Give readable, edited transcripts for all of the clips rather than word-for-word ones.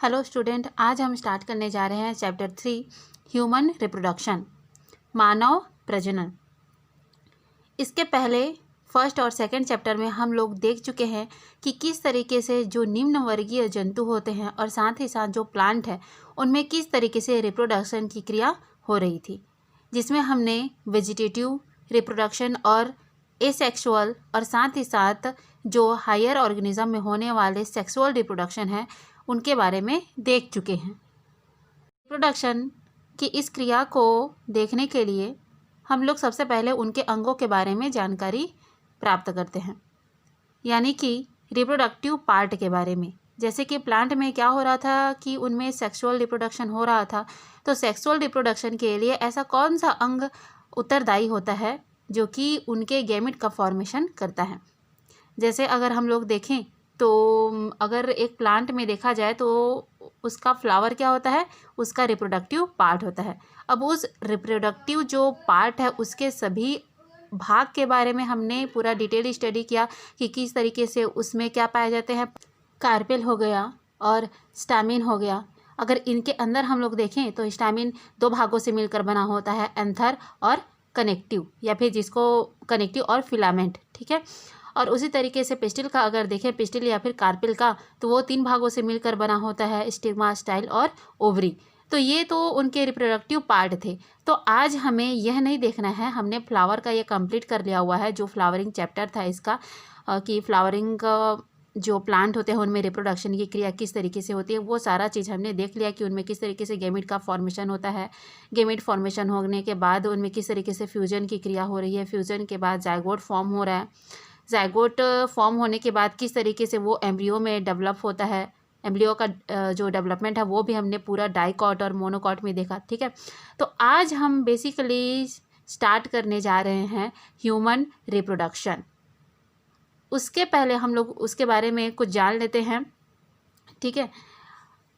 Hello student, आज हम start करने जा रहे हैं चैप्टर 3 ह्यूमन रिप्रोडक्शन, मानव प्रजनन। इसके पहले फर्स्ट और सेकंड चैप्टर में हम लोग देख चुके हैं कि किस तरीके से जो निम्न वर्गीय जंतु होते हैं और साथ ही साथ जो प्लांट है उनमें किस तरीके से रिप्रोडक्शन की क्रिया हो रही थी, जिसमें हमने वेजिटेटिव रिप्रोडक्शन और एसेक्सुअल और साथ ही साथ जो हायर ऑर्गेनिज्म में होने वाले सेक्सुअल रिप्रोडक्शन है उनके बारे में देख चुके हैं। रिप्रोडक्शन की इस क्रिया को देखने के लिए हम लोग सबसे पहले उनके अंगों के बारे में जानकारी प्राप्त करते हैं, यानी कि रिप्रोडक्टिव पार्ट के बारे में। जैसे कि प्लांट में क्या हो रहा था कि उनमें सेक्सुअल रिप्रोडक्शन हो रहा था, तो सेक्सुअल रिप्रोडक्शन के लिए ऐसा कौन सा अंग उत्तरदायी होता है जो कि उनके गैमेट का फॉर्मेशन करता है। जैसे अगर हम लोग देखें तो अगर एक प्लांट में देखा जाए तो उसका फ्लावर क्या होता है, उसका रिप्रोडक्टिव पार्ट होता है। अब उस रिप्रोडक्टिव जो पार्ट है उसके सभी भाग के बारे में हमने पूरा डिटेल स्टडी किया कि किस तरीके से उसमें क्या पाए जाते हैं। कार्पेल हो गया और स्टामिन हो गया। अगर इनके अंदर हम लोग देखें तो स्टामिन दो भागों से मिलकर बना होता है, एंथर और कनेक्टिव, या फिर जिसको कनेक्टिव और फिलामेंट, ठीक है। और उसी तरीके से पिस्टिल का अगर देखें, पिस्टिल या फिर कार्पेल का, तो वो तीन भागों से मिलकर बना होता है, स्टिग्मा, स्टाइल और ओवरी। तो ये तो उनके रिप्रोडक्टिव पार्ट थे। तो आज हमें यह नहीं देखना है, हमने फ्लावर का ये कंप्लीट कर लिया हुआ है, जो फ्लावरिंग चैप्टर था इसका, कि फ्लावरिंग जो प्लांट होते हैं उनमें रिप्रोडक्शन की क्रिया किस तरीके से होती है, वो सारा चीज़ हमने देख लिया कि उनमें किस तरीके से गैमेट का फॉर्मेशन होता है। गैमेट फॉर्मेशन होने के बाद उनमें किस तरीके से फ्यूजन की क्रिया हो रही है, फ्यूजन के बाद जाइगोट फॉर्म हो रहा है, जाइगोट फॉर्म होने के बाद किस तरीके से वो एम्ब्रियो में डेवलप होता है। एम्ब्रियो का जो डेवलपमेंट है वो भी हमने पूरा डाइकॉट और मोनोकॉट में देखा, ठीक है। तो आज हम बेसिकली स्टार्ट करने जा रहे हैं ह्यूमन रिप्रोडक्शन। उसके पहले हम लोग उसके बारे में कुछ जान लेते हैं, ठीक है।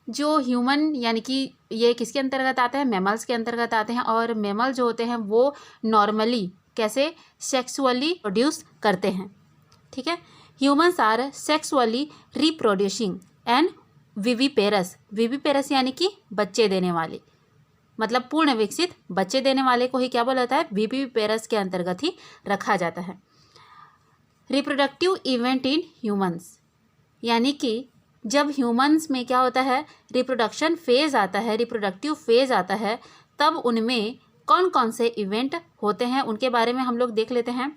जो ह्यूमन यानी कि ये किसके अंतर्गत आते हैं, मैमल्स के अंतर्गत आते हैं। और मैमल जो होते हैं वो नॉर्मली कैसे सेक्सुअली प्रोड्यूस करते हैं, ठीक है। Humans are sexually reproducing and viviparous. Viviparous यानी कि बच्चे देने वाले, मतलब पूर्ण विकसित बच्चे देने वाले को ही क्या बोला जाता है, विविपेरस के अंतर्गत ही रखा जाता है। रिप्रोडक्टिव इवेंट इन ह्यूमन्स, यानी कि जब ह्यूमन्स में क्या होता है, रिप्रोडक्शन फेज आता है, रिप्रोडक्टिव फेज आता है, तब उनमें कौन कौन से इवेंट होते हैं उनके बारे में हम लोग देख लेते हैं।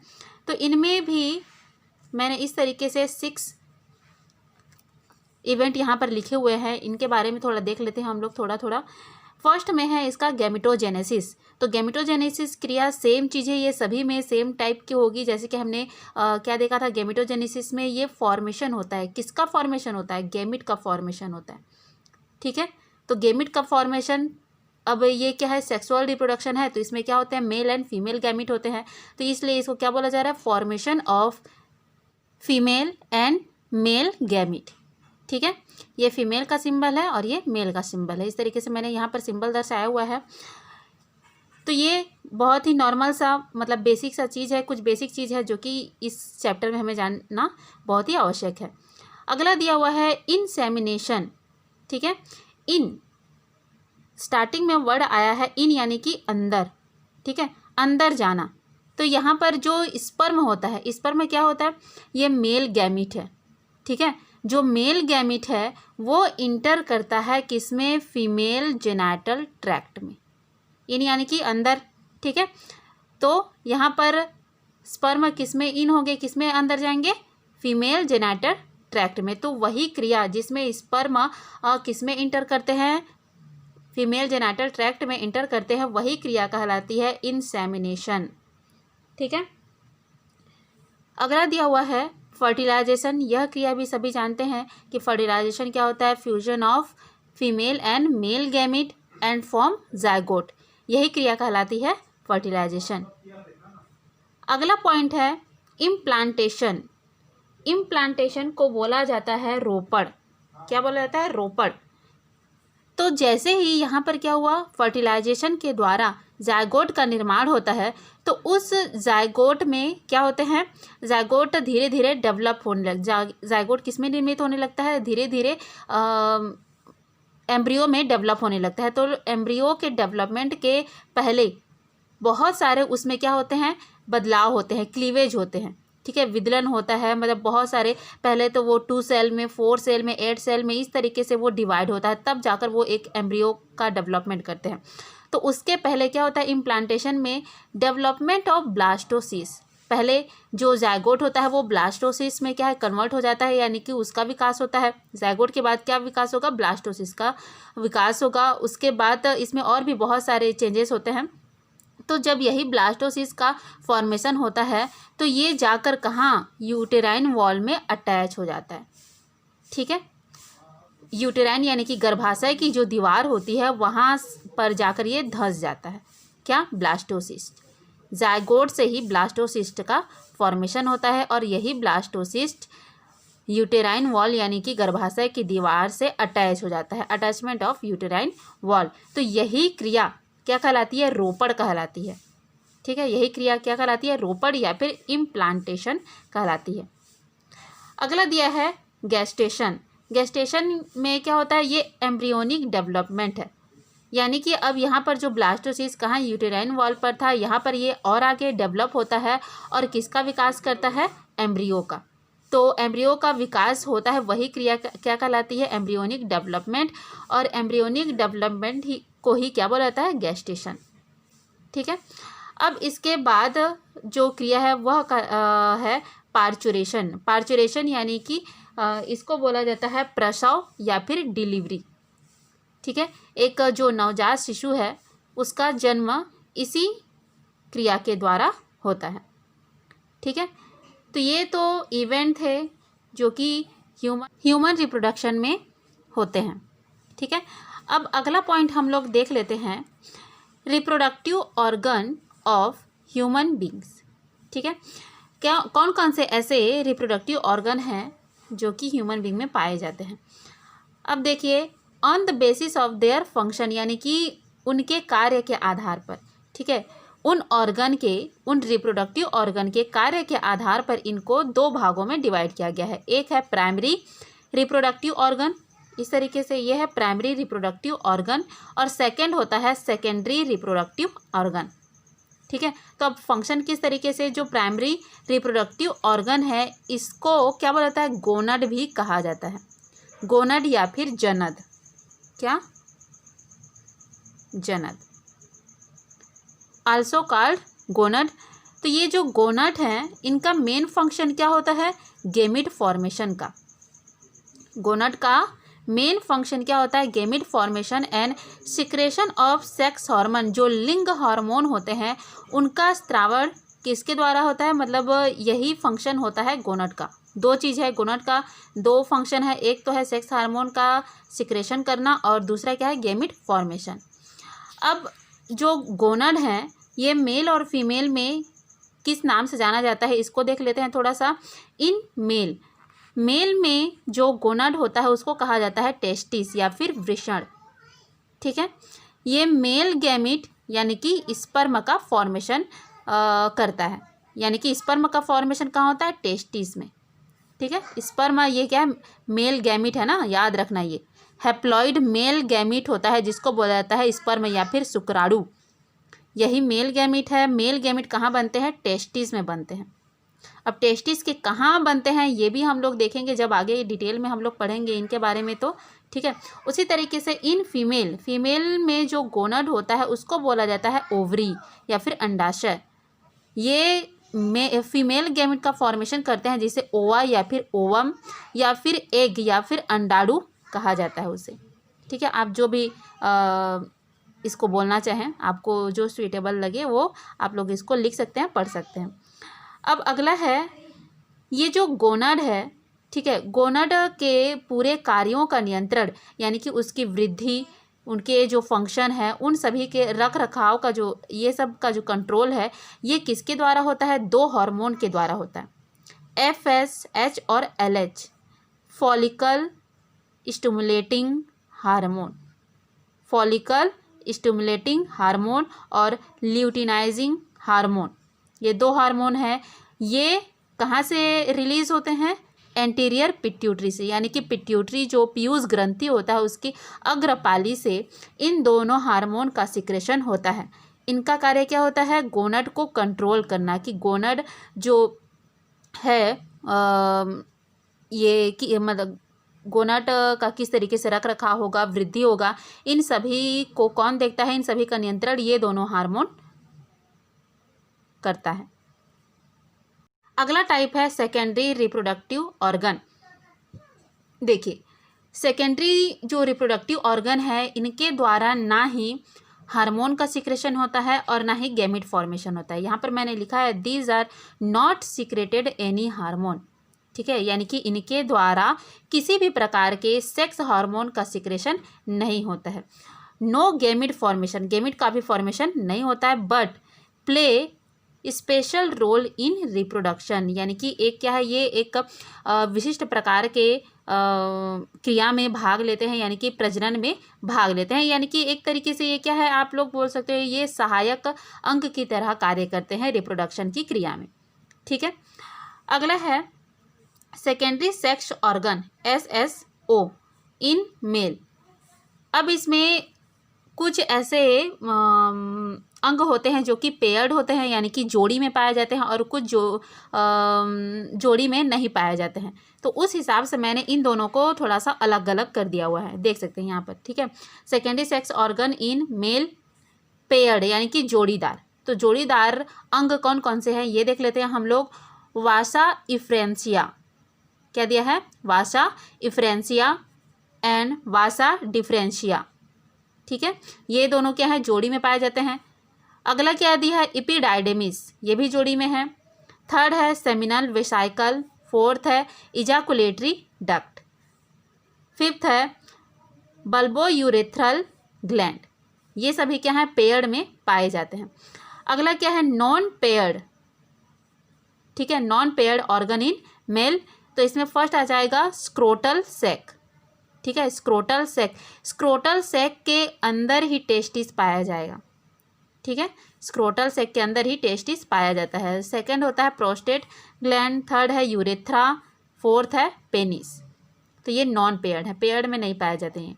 तो इनमें भी मैंने इस तरीके से 6 इवेंट यहाँ पर लिखे हुए हैं, इनके बारे में थोड़ा देख लेते हैं हम लोग थोड़ा थोड़ा। फर्स्ट में है इसका गैमेटोजेनेसिस। तो गैमेटोजेनेसिस क्रिया सेम चीज़ है, ये सभी में सेम टाइप की होगी। जैसे कि हमने क्या देखा था, गैमेटोजेनेसिस में ये फॉर्मेशन होता है, किसका फॉर्मेशन होता है, गैमेट का फॉर्मेशन होता है, ठीक है। तो गैमेट का फॉर्मेशन, अब ये क्या है, सेक्सुअल रिप्रोडक्शन है, तो इसमें क्या होते हैं, मेल एंड फीमेल गैमेट होते हैं। तो इसलिए इसको क्या बोला जा रहा है, formation of female and male gamete, ठीक है। ये फीमेल का सिंबल है और ये मेल का सिंबल है। इस तरीके से मैंने यहाँ पर सिंबल दर्शाया हुआ है। तो ये बहुत ही नॉर्मल सा, मतलब बेसिक सा चीज़ है, कुछ बेसिक चीज़ है जो कि इस चैप्टर में हमें जानना बहुत ही आवश्यक है। अगला दिया हुआ है इंसेमिनेशन, ठीक है। इन, स्टार्टिंग में वर्ड आया है इन यानी कि अंदर, ठीक है, अंदर जाना। तो यहाँ पर जो स्पर्म होता है, स्पर्म में क्या होता है, ये मेल गैमेट है, ठीक है। जो मेल गैमेट है वो इंटर करता है किसमें, फीमेल जेनाइटल ट्रैक्ट में, यानी कि अंदर, ठीक है। तो यहाँ पर स्पर्म किसमें इन होंगे, किसमें अंदर जाएंगे, फीमेल जेनाइटल ट्रैक्ट में। तो वही क्रिया जिसमें स्पर्म किसमें इंटर करते हैं, फीमेल जेनाइटल ट्रैक्ट में इंटर करते हैं, वही क्रिया कहलाती है इंसेमिनेशन, ठीक है। अगला दिया हुआ है फर्टिलाइजेशन। यह क्रिया भी सभी जानते हैं कि फर्टिलाइजेशन क्या होता है, fusion of female and male gamete and form zygote, यही क्रिया कहलाती है फर्टिलाइजेशन। अगला पॉइंट है इम्प्लांटेशन। इम्प्लांटेशन को बोला जाता है रोपड़। क्या बोला जाता है, रोपड़। तो जैसे ही यहाँ पर क्या हुआ, फर्टिलाइजेशन के द्वारा जाइगोट का निर्माण होता है, तो उस जाइगोट में क्या होते हैं, जाइगोट धीरे धीरे डेवलप होने लग, जाइगोट किस में निर्मित होने लगता है, धीरे धीरे एम्ब्रियो में डेवलप होने लगता है। तो एम्ब्रियो के डेवलपमेंट के पहले बहुत सारे उसमें क्या होते हैं, बदलाव होते हैं, क्लीवेज होते हैं, ठीक है, विदलन होता है, मतलब बहुत सारे, पहले तो वो 2 सेल में, 4 सेल में, 8 सेल में, इस तरीके से वो डिवाइड होता है, तब जाकर वो एक एम्ब्रियो का डेवलपमेंट करते हैं। तो उसके पहले क्या होता है, इम्प्लांटेशन में डेवलपमेंट ऑफ ब्लास्टोसिस, पहले जो जायगोट होता है वो ब्लास्टोसिस में क्या है, कन्वर्ट हो जाता है, यानी कि उसका विकास होता है। जायगोट के बाद क्या विकास होगा, ब्लास्टोसिस का विकास होगा। उसके बाद इसमें और भी बहुत सारे चेंजेस होते हैं। तो जब यही ब्लास्टोसिस का फॉर्मेशन होता है तो ये जाकर कहाँ, यूटेराइन वॉल में अटैच हो जाता है, ठीक है। यूटेराइन यानी कि गर्भाशय की जो दीवार होती है वहाँ पर जाकर ये धंस जाता है, क्या, ब्लास्टोसिस्ट। जायगोट से ही ब्लास्टोसिस्ट का फॉर्मेशन होता है और यही ब्लास्टोसिस्ट यूटेराइन वॉल यानी कि गर्भाशय की दीवार से अटैच हो जाता है, अटैचमेंट ऑफ यूटेराइन वॉल। तो यही क्रिया क्या कहलाती है, रोपड़ कहलाती है, ठीक है। यही क्रिया क्या कहलाती है, रोपड़ या फिर इम्प्लांटेशन कहलाती है। अगला दिया है गेस्टेशन। गेस्टेशन में क्या होता है, ये एम्ब्रियोनिक डेवलपमेंट है, यानी कि अब यहाँ पर जो ब्लास्टोसिस कहाँ, यूटेराइन वॉल पर था, यहाँ पर ये और आगे डेवलप होता है और किसका विकास करता है, एम्ब्रियो का। तो एम्ब्रियो का विकास होता है, वही क्रिया क्या कहलाती है, एम्ब्रियोनिक डेवलपमेंट। और एम्ब्रियोनिक डेवलपमेंट ही को ही क्या बोला जाता है, गेस्टेशन, ठीक है। अब इसके बाद जो क्रिया है वह है पार्चुरेशन। पार्चुरेशन यानी कि इसको बोला जाता है प्रसव या फिर डिलीवरी, ठीक है। एक जो नवजात शिशु है उसका जन्म इसी क्रिया के द्वारा होता है, ठीक है। तो ये तो इवेंट थे जो कि ह्यूमन रिप्रोडक्शन में होते हैं, ठीक है। अब अगला पॉइंट हम लोग देख लेते हैं, reproductive organ of human beings, ठीक है। क्या कौन कौन से ऐसे रिप्रोडक्टिव ऑर्गन हैं जो कि ह्यूमन बींग में पाए जाते हैं। अब देखिए, on the basis of their function, यानी कि उनके कार्य के आधार पर, ठीक है, उन रिप्रोडक्टिव ऑर्गन के कार्य के आधार पर इनको 2 भागों में डिवाइड किया गया है। एक है प्राइमरी रिप्रोडक्टिव ऑर्गन, इस तरीके से ये है प्राइमरी रिप्रोडक्टिव ऑर्गन, और सेकंड होता है सेकेंडरी रिप्रोडक्टिव ऑर्गन, ठीक है। तो अब फंक्शन किस तरीके से, जो प्राइमरी रिप्रोडक्टिव ऑर्गन है इसको क्या बोला जाता है, गोनड भी कहा जाता है, गोनड या फिर जनद, क्या, जनद, आल्सो कॉल्ड गोनड। तो ये जो गोनड हैं इनका मेन फंक्शन क्या होता है, गेमिट फॉर्मेशन का। गोनड का मेन फंक्शन क्या होता है, gamete formation and secretion of sex hormone, जो लिंग हार्मोन होते हैं उनका स्त्रावण किसके द्वारा होता है, मतलब यही फंक्शन होता है गोनड का। 2 चीज़ है, गोनड का 2 फंक्शन है, एक तो है सेक्स हार्मोन का सिक्रेशन करना और दूसरा क्या है, गेमिट फॉर्मेशन। अब जो गोनड हैं ये मेल और फीमेल में किस नाम से जाना जाता है इसको देख लेते हैं थोड़ा सा। इन मेल में जो गोनड होता है उसको कहा जाता है टेस्टिस या फिर वृषण, ठीक है। ये मेल गैमिट यानी कि स्पर्म का फॉर्मेशन करता है, यानी कि स्पर्म का फॉर्मेशन कहाँ होता है, टेस्टिस में, ठीक है। स्पर्म ये क्या है, मेल गैमिट है ना, याद रखना, ये हैप्लॉइड मेल गैमिट होता है जिसको बोला जाता है स्पर्म या फिर शुक्राणु, यही मेल गैमिट है। मेल गैमिट कहाँ बनते हैं, टेस्टिस में बनते हैं। अब टेस्टिस के कहाँ बनते हैं ये भी हम लोग देखेंगे जब आगे डिटेल में हम लोग पढ़ेंगे इनके बारे में, तो ठीक है। उसी तरीके से इन फीमेल में जो गोनड होता है उसको बोला जाता है ओवरी या फिर अंडाशय। ये फीमेल गैमिट का फॉर्मेशन करते हैं जिसे ओवा या फिर ओवम या फिर एग या फिर अंडाणु कहा जाता है उसे, ठीक है। आप जो भी इसको बोलना चाहें, आपको जो सुइटेबल लगे वो आप लोग इसको लिख सकते हैं, पढ़ सकते हैं। अब अगला है, ये जो गोनड है, ठीक है, गोनड के पूरे कार्यों का नियंत्रण यानी कि उसकी वृद्धि, उनके जो फंक्शन है, उन सभी के रख रखाव का जो ये सब का जो कंट्रोल है ये किसके द्वारा होता है, 2 हार्मोन के द्वारा होता है, FSH और LH, follicle stimulating hormone, follicle stimulating hormone और ल्यूटिनाइजिंग हार्मोन। ये 2 हार्मोन हैं, ये कहाँ से रिलीज होते हैं, एंटीरियर पिट्यूटरी से, यानी कि पिट्यूटरी जो पीयूष ग्रंथि होता है उसकी अग्रपाली से इन दोनों हार्मोन का सिक्रेशन होता है। इनका कार्य क्या होता है? गोनड को कंट्रोल करना, कि गोनड जो है ये कि मतलब गोनड का किस तरीके से रख रखाव होगा, वृद्धि होगा, इन सभी को कौन देखता है? इन सभी का नियंत्रण ये दोनों हार्मोन करता है। अगला टाइप है सेकेंडरी रिप्रोडक्टिव ऑर्गन। देखिए, सेकेंडरी जो रिप्रोडक्टिव ऑर्गन है इनके द्वारा ना ही हार्मोन का सिक्रेशन होता है और ना ही गैमेट फॉर्मेशन होता है। यहाँ पर मैंने लिखा है these are not secreted any hormone, ठीक है, यानी कि इनके द्वारा किसी भी प्रकार के सेक्स हार्मोन का सिक्रेशन नहीं होता है। नो गैमेट फॉर्मेशन, गैमेट का भी फॉर्मेशन नहीं होता है, but play special role in reproduction, यानी कि एक क्या है, ये एक विशिष्ट प्रकार के क्रिया में भाग लेते हैं, यानी कि प्रजनन में भाग लेते हैं, यानी कि एक तरीके से ये क्या है, आप लोग बोल सकते हैं ये सहायक अंग की तरह कार्य करते हैं रिप्रोडक्शन की क्रिया में, ठीक है। अगला है secondary sex organ SSO in male. अब इसमें कुछ ऐसे अंग होते हैं जो कि पेयर्ड होते हैं, यानी कि जोड़ी में पाए जाते हैं, और कुछ जोड़ी में नहीं पाए जाते हैं। तो उस हिसाब से मैंने इन दोनों को थोड़ा सा अलग अलग कर दिया हुआ है, देख सकते हैं यहाँ पर, ठीक है। Secondary sex organ in male paired, यानी कि जोड़ीदार। तो जोड़ीदार अंग कौन कौन से हैं ये देख लेते हैं हम लोग। वासा इफ्रेंसिया, क्या दिया है? वासा इफ्रेंसिया एंड वासा डिफरेंशिया, ठीक है, ये दोनों क्या है, जोड़ी में पाए जाते हैं। अगला क्या दिया है? इपिडाइडेमिस, ये भी जोड़ी में है। थर्ड है सेमिनल वेसाइकल। फोर्थ है इजाकुलेटरी डक्ट। फिफ्थ है बल्बोयूरेथ्रल ग्लैंड। ये सभी क्या है, पेयर्ड में पाए जाते हैं। अगला क्या है? नॉन पेयर्ड, ठीक है, non paired organ in male. तो इसमें फर्स्ट आ जाएगा स्क्रोटल सैक, ठीक है, स्क्रोटल सैक। स्क्रोटल सैक के अंदर ही टेस्टिस पाया जाएगा, ठीक है, स्क्रोटल सैक के अंदर ही टेस्टिस पाया जाता है। सेकंड होता है प्रोस्टेट ग्लैंड। थर्ड है यूरेथ्रा। फोर्थ है पेनिस। तो ये नॉन पेयर्ड है, पेयर्ड में नहीं पाए जाते हैं,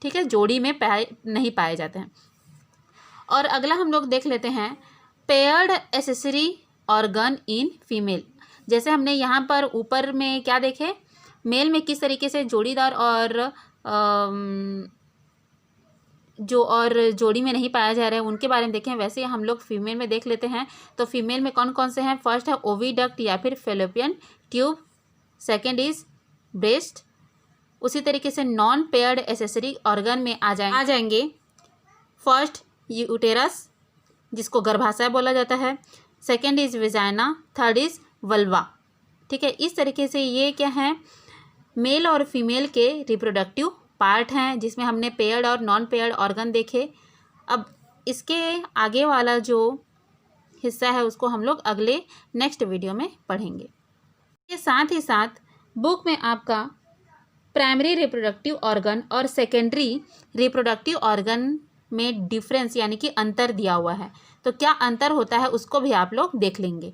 ठीक है, जोड़ी में नहीं पाए जाते हैं। और अगला हम लोग देख लेते हैं paired accessory organ in female. जैसे हमने यहाँ पर ऊपर में क्या देखे, मेल में किस तरीके से जोड़ीदार और जोड़ी में नहीं पाया जा रहा है उनके बारे में देखें, वैसे हम लोग फीमेल में देख लेते हैं। तो फीमेल में कौन कौन से हैं? फर्स्ट है ओविडक्ट या फिर fallopian tube. Second is breast. उसी तरीके से नॉन पेयर्ड एक्सेसरी ऑर्गन में आ जाएंगे फर्स्ट यूटेरस, जिसको गर्भाशय बोला जाता है। Second is vagina. Third is vulva, ठीक है। इस तरीके से ये क्या है, मेल और फीमेल के रिप्रोडक्टिव पार्ट हैं, जिसमें हमने पेयर्ड और नॉन पेयर्ड ऑर्गन देखे। अब इसके आगे वाला जो हिस्सा है उसको हम लोग अगले नेक्स्ट वीडियो में पढ़ेंगे। ये साथ ही साथ बुक में आपका प्राइमरी रिप्रोडक्टिव ऑर्गन और सेकेंडरी रिप्रोडक्टिव ऑर्गन में डिफरेंस यानी कि अंतर दिया हुआ है। तो क्या अंतर होता है उसको भी आप लोग देख लेंगे।